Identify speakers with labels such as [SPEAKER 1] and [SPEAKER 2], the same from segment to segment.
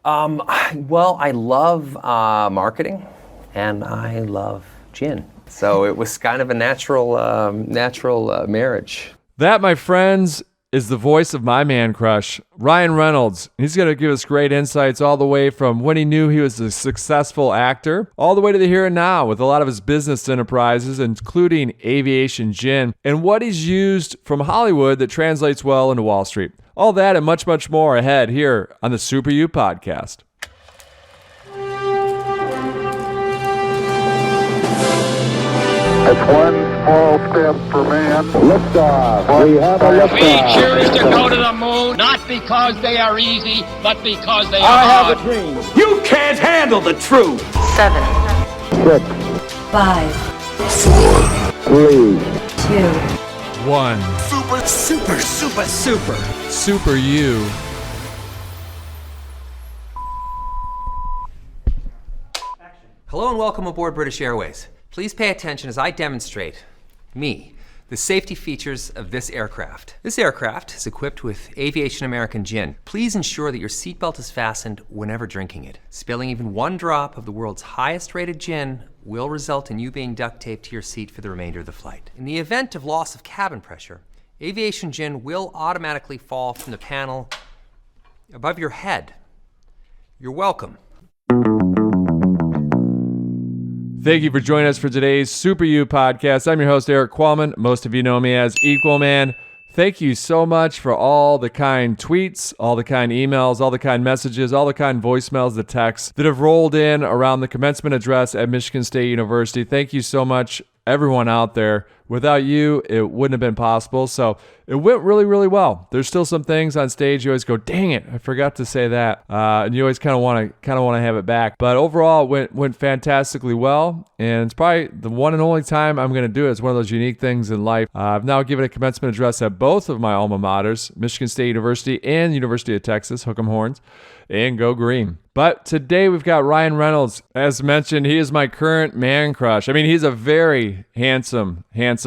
[SPEAKER 1] Well, I love marketing, and I love gin. So it was kind of a natural marriage.
[SPEAKER 2] That, my friends, is the voice of my man crush, Ryan Reynolds. He's going to give us great insights all the way from when he knew he was a successful actor, all the way to the here and now with a lot of his business enterprises, including Aviation Gin, and what he's used from Hollywood that translates well into Wall Street. All that and much, much more ahead here on the Super You Podcast.
[SPEAKER 3] It's one small step for man.
[SPEAKER 4] Liftoff. We have a liftoff.
[SPEAKER 5] We choose to go to the moon, not because they are easy, but because they are
[SPEAKER 4] I
[SPEAKER 5] hard.
[SPEAKER 4] have a dream.
[SPEAKER 6] You can't handle the truth.
[SPEAKER 7] 7,
[SPEAKER 4] 6,
[SPEAKER 7] 5,
[SPEAKER 4] 3,
[SPEAKER 7] 2,
[SPEAKER 2] 1. Super You.
[SPEAKER 1] Hello and welcome aboard British Airways. Please pay attention as I demonstrate the safety features of this aircraft. This aircraft is equipped with Aviation American Gin. Please ensure that your seatbelt is fastened whenever drinking it. Spilling even one drop of the world's highest rated gin will result in you being duct taped to your seat for the remainder of the flight. In the event of loss of cabin pressure, Aviation Gin will automatically fall from the panel above your head. You're welcome.
[SPEAKER 2] Thank you for joining us for today's Super You Podcast. I'm your host, Erik Qualman. Most of you know me as Equalman. Thank you so much for all the kind tweets, all the kind emails, all the kind messages, all the kind voicemails, the texts that have rolled in around the commencement address at Michigan State University. Thank you so much, everyone out there. Without you, it wouldn't have been possible. So it went really, really well. There's still some things on stage you always go, dang it, I forgot to say that. And you always kind of want to have it back. But overall, it went fantastically well. And it's probably the one and only time I'm going to do it. It's one of those unique things in life. I've now given a commencement address at both of my alma maters, Michigan State University and University of Texas, Hook 'em Horns, and go green. But today we've got Ryan Reynolds. As mentioned, he is my current man crush. I mean, he's a very handsome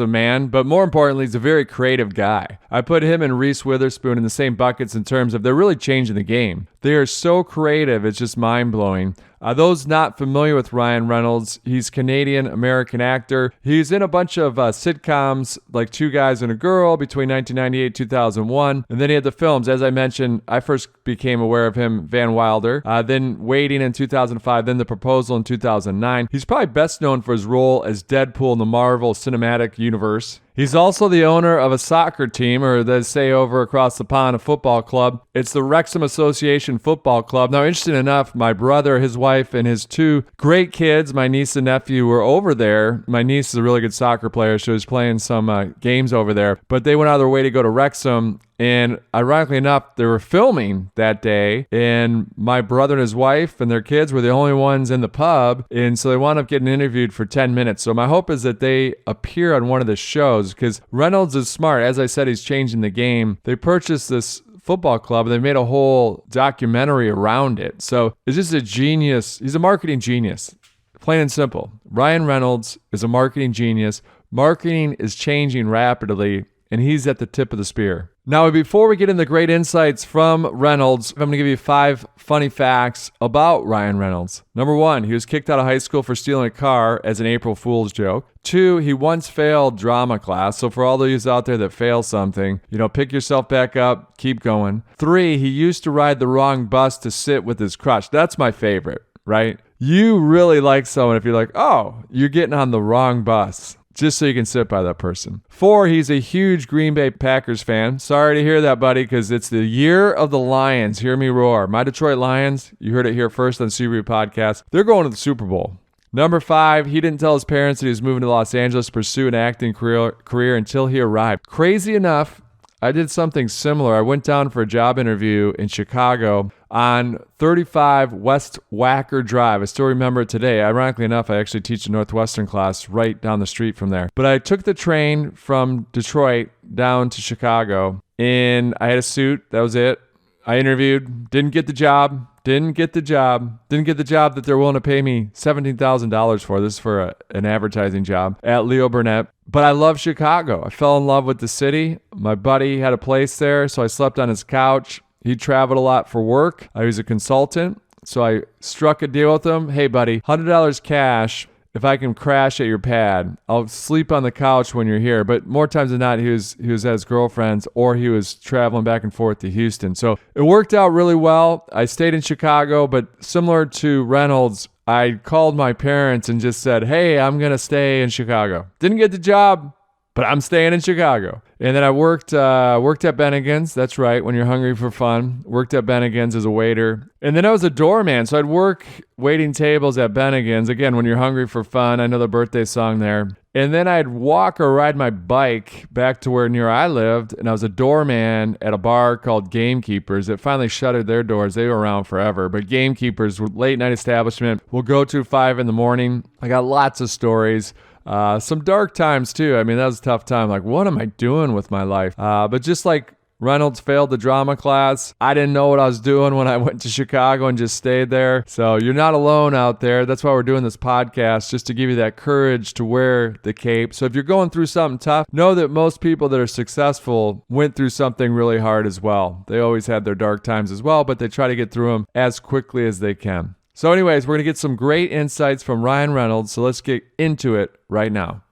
[SPEAKER 2] man, but more importantly, he's a very creative guy. I put him and Reese Witherspoon in the same buckets in terms of they're really changing the game. They are so creative, it's just mind-blowing. Those not familiar with Ryan Reynolds, he's Canadian-American actor. He's in a bunch of sitcoms like Two Guys and a Girl between 1998 and 2001. And then he had the films. As I mentioned, I first became aware of him, Van Wilder, then Waiting in 2005, then The Proposal in 2009. He's probably best known for his role as Deadpool in the Marvel Cinematic Universe. He's also the owner of a soccer team, or they say over across the pond, a football club. It's the Wrexham Association Football Club. Now, interesting enough, my brother, his wife, and his two great kids, my niece and nephew, were over there. My niece is a really good soccer player. She was playing some games over there. But they went out of their way to go to Wrexham. And ironically enough, they were filming that day, and my brother and his wife and their kids were the only ones in the pub, and so they wound up getting interviewed for 10 minutes. So my hope is that they appear on one of the shows, because Reynolds is smart. As I said, he's changing the game. They purchased this football club, and they made a whole documentary around it. So it's just a genius. He's a marketing genius. Plain and simple. Ryan Reynolds is a marketing genius. Marketing is changing rapidly, and he's at the tip of the spear. Now, before we get into great insights from Reynolds, I'm going to give you 5 funny facts about Ryan Reynolds. Number 1, he was kicked out of high school for stealing a car as an April Fool's joke. 2, he once failed drama class. So for all those out there that fail something, pick yourself back up, keep going. 3, he used to ride the wrong bus to sit with his crush. That's my favorite, right? You really like someone if you're like, oh, you're getting on the wrong bus, just so you can sit by that person. 4, he's a huge Green Bay Packers fan. Sorry to hear that, buddy, because it's the year of the Lions. Hear me roar. My Detroit Lions, you heard it here first on Subaru Podcast. They're going to the Super Bowl. Number 5, he didn't tell his parents that he was moving to Los Angeles to pursue an acting career until he arrived. Crazy enough, I did something similar. I went down for a job interview in Chicago on 35 West Wacker Drive. I still remember it today. Ironically enough, I actually teach a Northwestern class right down the street from there. But I took the train from Detroit down to Chicago, and I had a suit. That was it. I interviewed, didn't get the job that they're willing to pay me $17,000 for. This is for an advertising job at Leo Burnett. But I love Chicago. I fell in love with the city. My buddy had a place there, so I slept on his couch. He traveled a lot for work. He was a consultant. So I struck a deal with him. Hey, buddy, $100 cash. If I can crash at your pad, I'll sleep on the couch when you're here. But more times than not, he was at his girlfriend's, or he was traveling back and forth to Houston. So it worked out really well. I stayed in Chicago, but similar to Reynolds, I called my parents and just said, hey, I'm going to stay in Chicago. Didn't get the job, but I'm staying in Chicago. And then I worked at Bennigan's. That's right, when you're hungry for fun. Worked at Bennigan's as a waiter. And then I was a doorman, so I'd work waiting tables at Bennigan's. Again, when you're hungry for fun, I know the birthday song there. And then I'd walk or ride my bike back to where near I lived, and I was a doorman at a bar called Gamekeepers. It finally shuttered their doors. They were around forever. But Gamekeepers, late night establishment, we'll go to 5 a.m. I got lots of stories. Some dark times too. I mean, that was a tough time. Like, what am I doing with my life? But just like Reynolds failed the drama class, I didn't know what I was doing when I went to Chicago and just stayed there. So you're not alone out there. That's why we're doing this podcast, just to give you that courage to wear the cape. So if you're going through something tough, know that most people that are successful went through something really hard as well. They always had their dark times as well, but they try to get through them as quickly as they can. So anyways, we're going to get some great insights from Ryan Reynolds, so let's get into it right now.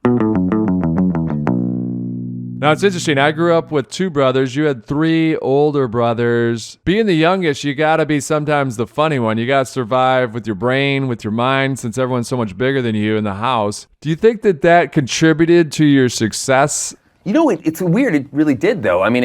[SPEAKER 2] Now, it's interesting. I grew up with 2 brothers. You had 3 older brothers. Being the youngest, you got to be sometimes the funny one. You got to survive with your brain, with your mind, since everyone's so much bigger than you in the house. Do you think that contributed to your success?
[SPEAKER 1] You know, it's weird. It really did, though. I mean,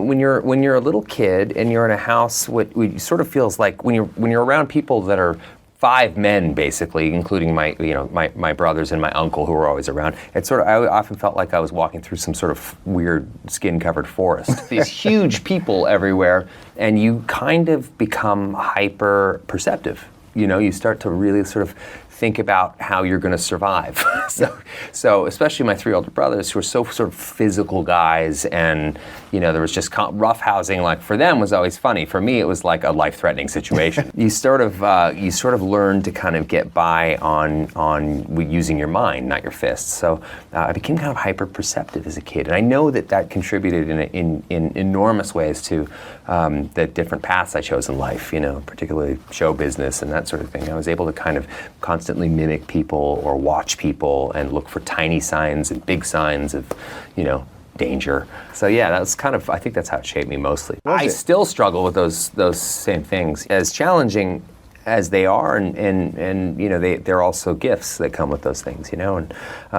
[SPEAKER 1] when you're a little kid and you're in a house, what sort of feels like when you're around people that are 5 men, basically, including my brothers and my uncle who were always around. It's sort of, I often felt like I was walking through some sort of weird skin-covered forest. These huge people everywhere, and you kind of become hyper perceptive. You know, you start to really sort of think about how you're going to survive. So especially my 3 older brothers, who were so sort of physical guys, and there was just rough housing. Like, for them was always funny. For me, it was like a life-threatening situation. you sort of learn to kind of get by on using your mind, not your fists. So I became kind of hyper-perceptive as a kid, and I know that contributed in enormous ways to the different paths I chose in life. Particularly show business and that sort of thing. I was able to kind of constantly mimic people or watch people and look for tiny signs and big signs of, danger. So yeah, that's I think that's how it shaped me mostly. I still struggle with those same things. As challenging as they are, and they're also gifts that come with those things, and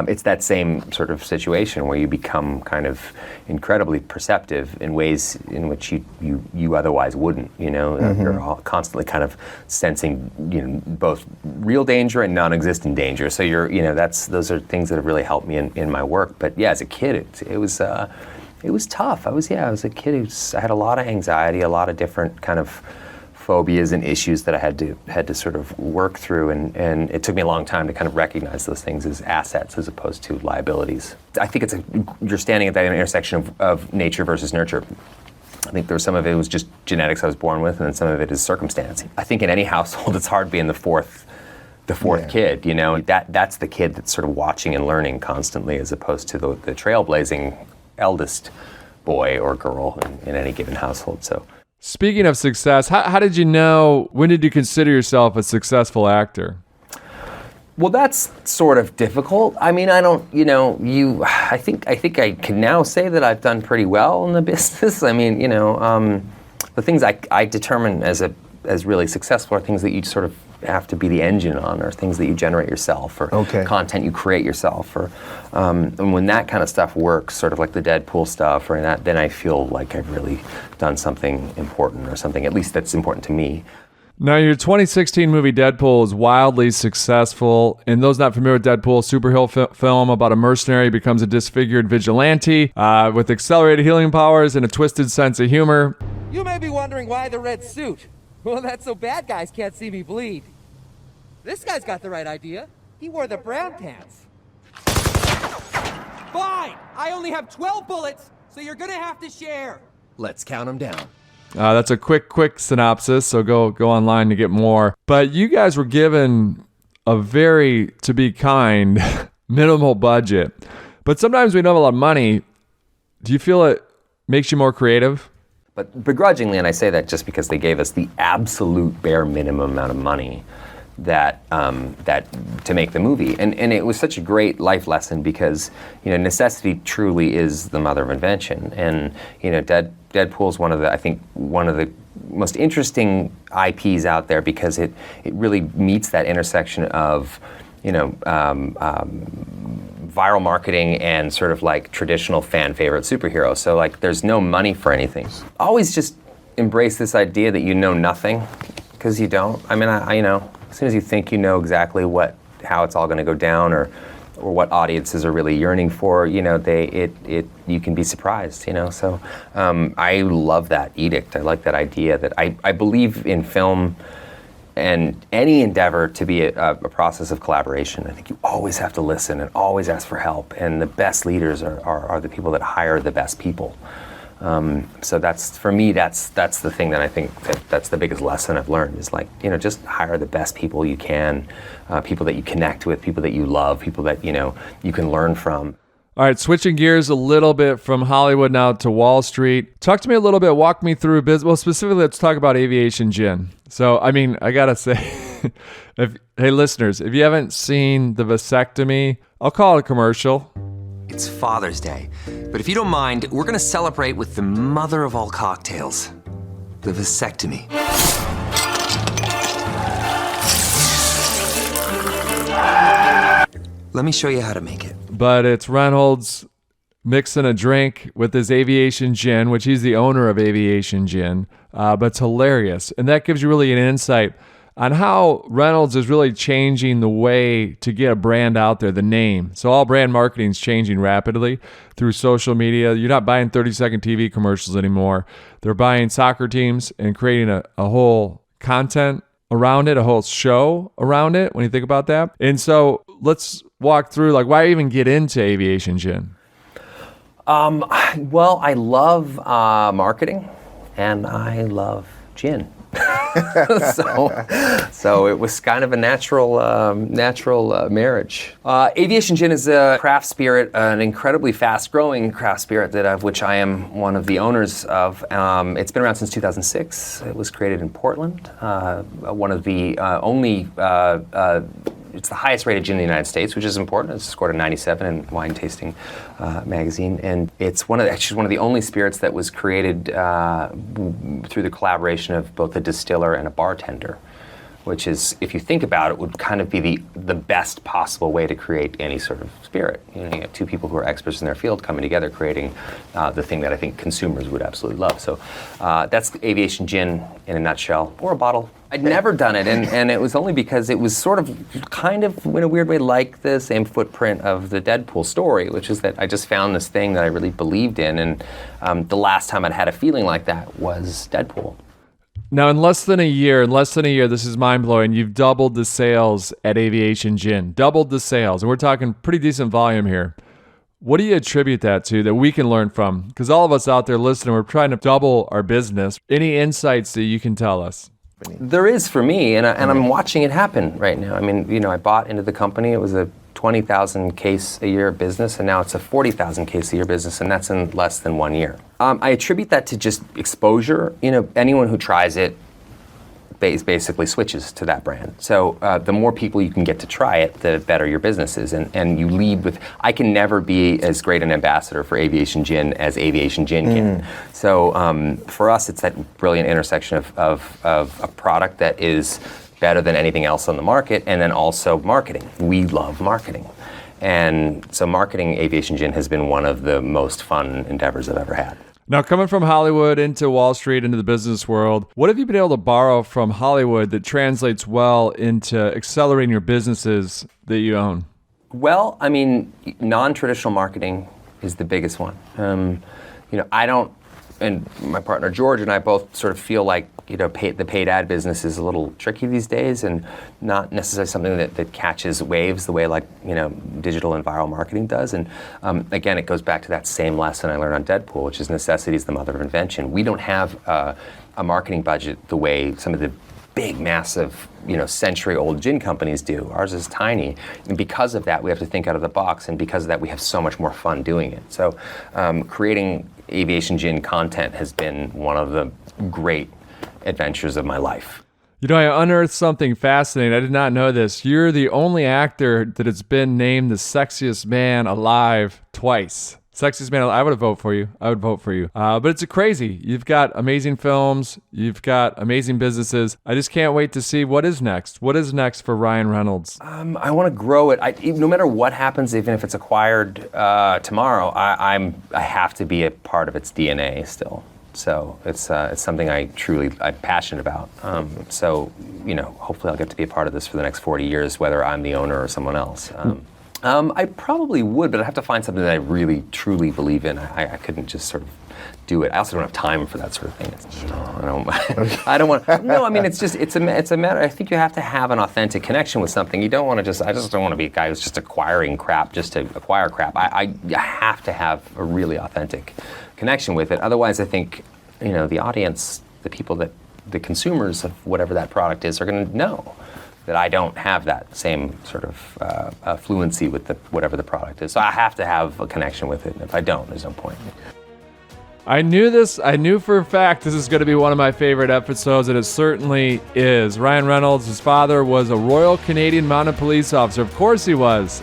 [SPEAKER 1] it's that same sort of situation where you become kind of incredibly perceptive in ways in which you otherwise wouldn't. You're all constantly kind of sensing both real danger and non-existent danger. So those are things that have really helped me in my work. But yeah, as a kid, it was tough. I was a kid I had a lot of anxiety, a lot of different kind of phobias and issues that I had to sort of work through, and it took me a long time to kind of recognize those things as assets as opposed to liabilities. I think you're standing at that intersection of nature versus nurture. I think some of it was just genetics I was born with, and then some of it is circumstance. I think in any household it's hard being the fourth kid. That's the kid that's sort of watching and learning constantly, as opposed to the trailblazing eldest boy or girl in any given household. So.
[SPEAKER 2] Speaking of success, how did you know, when did you consider yourself a successful actor?
[SPEAKER 1] Well, that's sort of difficult. I mean, I don't, I think I can now say that I've done pretty well in the business. I mean, the things I determine as really successful are things that you sort of have to be the engine on, or things that you generate yourself, or content you create yourself, or and when that kind of stuff works, sort of like the Deadpool stuff, or that, then I feel like I've really done something important, or something at least that's important to me.
[SPEAKER 2] Now, your 2016 movie Deadpool is wildly successful. And those not familiar with Deadpool, superhero film about a mercenary becomes a disfigured vigilante with accelerated healing powers and a twisted sense of humor.
[SPEAKER 8] You may be wondering why the red suit. Well, that's so bad guys can't see me bleed. This guy's got the right idea. He wore the brown pants. Fine! I only have 12 bullets, so you're gonna have to share.
[SPEAKER 1] Let's count them down.
[SPEAKER 2] That's a quick synopsis, so go online to get more. But you guys were given a very, to be kind, minimal budget. But sometimes we don't have a lot of money. Do you feel it makes you more creative?
[SPEAKER 1] But begrudgingly, and I say that just because they gave us the absolute bare minimum amount of money that to make the movie, and it was such a great life lesson because necessity truly is the mother of invention, and Deadpool's one of the most interesting IPs out there because it really meets that intersection of viral marketing and sort of like traditional fan favorite superheroes. So like there's no money for anything. Always just embrace this idea that you know nothing, because you don't. I mean, as soon as you think you know exactly how it's all going to go down or what audiences are really yearning for, you can be surprised, So I love that edict. I like that idea that I believe in film and any endeavor to be a process of collaboration. I think you always have to listen and always ask for help, and the best leaders are the people that hire the best people. So that's, for me, that's the thing that I think that's the biggest lesson I've learned is just hire the best people you can, people that you connect with, people that you love, people that, you can learn from.
[SPEAKER 2] All right, switching gears a little bit from Hollywood now to Wall Street. Talk to me a little bit, walk me through business. Well, specifically, let's talk about Aviation Gin. So, I mean, I gotta say, hey listeners, if you haven't seen the vasectomy, I'll call it a commercial.
[SPEAKER 1] It's Father's Day, but if you don't mind, we're gonna celebrate with the mother of all cocktails, the vasectomy. Let me show you how to make it.
[SPEAKER 2] But it's Reynolds mixing a drink with his Aviation Gin, which he's the owner of Aviation Gin, but it's hilarious. And that gives you really an insight on how Reynolds is really changing the way to get a brand out there, the name. So all brand marketing is changing rapidly through social media. You're not buying 30-second TV commercials anymore. They're buying soccer teams and creating a whole content around it, a whole show around it, when you think about that. And so let's walk through, why even get into Aviation Gin?
[SPEAKER 1] Well, I love marketing, and I love gin. so it was kind of a natural marriage. Aviation Gin is a craft spirit, an incredibly fast-growing craft spirit of which I am one of the owners of. It's been around since 2006. It was created in Portland. One of the only. It's the highest rated gin in the United States, which is important. It's scored a 97 in Wine Tasting magazine, and it's one of the only spirits that was created through the collaboration of both a distiller and a bartender, which is, if you think about it, would kind of be the best possible way to create any sort of spirit. You have two people who are experts in their field coming together, creating the thing that I think consumers would absolutely love. So that's the Aviation Gin in a nutshell, or a bottle. I'd never done it, and it was only because it was sort of, kind of, in a weird way, like the same footprint of the Deadpool story, which is that I just found this thing that I really believed in, and the last time I'd had a feeling like that was Deadpool.
[SPEAKER 2] Now, in less than a year, this is mind-blowing, you've doubled the sales at Aviation Gin. Doubled the sales, and we're talking pretty decent volume here. What do you attribute that to that we can learn from? Because all of us out there listening, we're trying to double our business. Any insights that you can tell us?
[SPEAKER 1] There is, for me, and I'm watching it happen right now. I mean, I bought into the company. It was a 20,000 case a year business, and now it's a 40,000 case a year business, and that's in less than 1 year. I attribute that to just exposure. Anyone who tries it basically switches to that brand. So the more people you can get to try it, the better your business is. And you lead with, I can never be as great an ambassador for Aviation Gin as Aviation Gin can. So for us, it's that brilliant intersection of a product that is better than anything else on the market, and then also marketing. We love marketing. And so marketing Aviation Gin has been one of the most fun endeavors I've ever had.
[SPEAKER 2] Now, coming from Hollywood into Wall Street, into the business world, what have you been able to borrow from Hollywood that translates well into accelerating your businesses that you own?
[SPEAKER 1] Well, I mean, non-traditional marketing is the biggest one. I don't, and my partner George and I both sort of feel like, the paid ad business is a little tricky these days, and not necessarily something that catches waves the way digital and viral marketing does. And again, it goes back to that same lesson I learned on Deadpool, which is necessity is the mother of invention. We don't have a marketing budget the way some of the big, massive, century-old gin companies do. Ours is tiny. And because of that, we have to think out of the box. And because of that, we have so much more fun doing it. So creating Aviation Gin content has been one of the great adventures of my life.
[SPEAKER 2] I unearthed something fascinating. I did not know this. You're the only actor that has been named the sexiest man alive twice. Sexiest man alive. I would vote for you. But it's crazy. You've got amazing films. You've got amazing businesses. I just can't wait to see what is next. What is next for Ryan Reynolds?
[SPEAKER 1] I want to grow it. No matter what happens, even if it's acquired tomorrow, I have to be a part of its DNA still. So it's something I'm passionate about. So hopefully I'll get to be a part of this for the next 40 years, whether I'm the owner or someone else. I probably would, but I'd have to find something that I really, truly believe in. I couldn't just sort of do it. I also don't have time for that sort of thing. I don't want. No, I mean it's a matter. I think you have to have an authentic connection with something. You don't want to I just don't want to be a guy who's just acquiring crap just to acquire crap. I have to have a really authentic connection with it. Otherwise, I think the audience, the people the consumers of whatever that product is, are going to know that I don't have that same sort of fluency with whatever the product is. So I have to have a connection with it. And if I don't, there's no point.
[SPEAKER 2] I knew this. I knew for a fact this is going to be one of my favorite episodes, and it certainly is. Ryan Reynolds, his father was a Royal Canadian Mounted Police officer. Of course he was.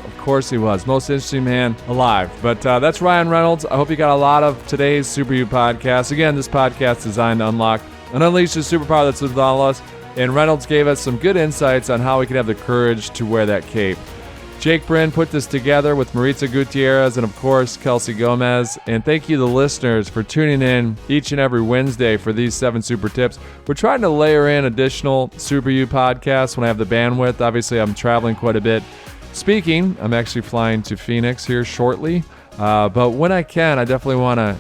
[SPEAKER 2] Most interesting man alive. But that's Ryan Reynolds. I hope you got a lot of today's Super You podcast. Again, this podcast is designed to unlock and unleash the superpower that's within all of us. And Reynolds gave us some good insights on how we can have the courage to wear that cape. Jake Bryn put this together with Maritza Gutierrez and, of course, Kelsey Gomez. And thank you, the listeners, for tuning in each and every Wednesday for these 7 super tips. We're trying to layer in additional Super You podcasts when I have the bandwidth. Obviously, I'm traveling quite a bit. Speaking, I'm actually flying to Phoenix here shortly. But when I can, I definitely want to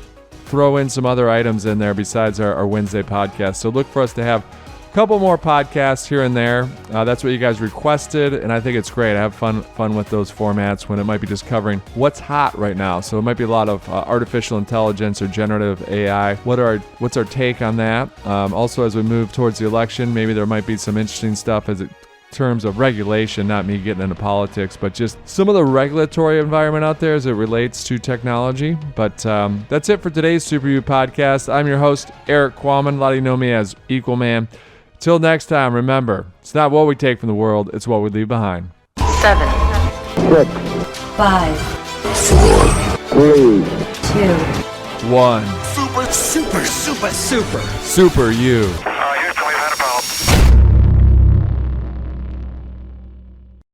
[SPEAKER 2] throw in some other items in there besides our Wednesday podcast. So look for us to have couple more podcasts here and there. That's what you guys requested, and I think it's great. I have fun with those formats when it might be just covering what's hot right now. So it might be a lot of artificial intelligence or generative AI. What's our take on that? Also, as we move towards the election, maybe there might be some interesting stuff as it terms of regulation, not me getting into politics, but just some of the regulatory environment out there as it relates to technology. But that's it for today's Super You podcast. I'm your host, Erik Qualman. A lot of you know me as Equalman. Till next time, remember, it's not what we take from the world, it's what we leave behind.
[SPEAKER 7] 7,
[SPEAKER 4] 6,
[SPEAKER 7] 5,
[SPEAKER 4] 4, 3,
[SPEAKER 7] 2,
[SPEAKER 2] 1.
[SPEAKER 6] Super, super, super, super.
[SPEAKER 2] Super You.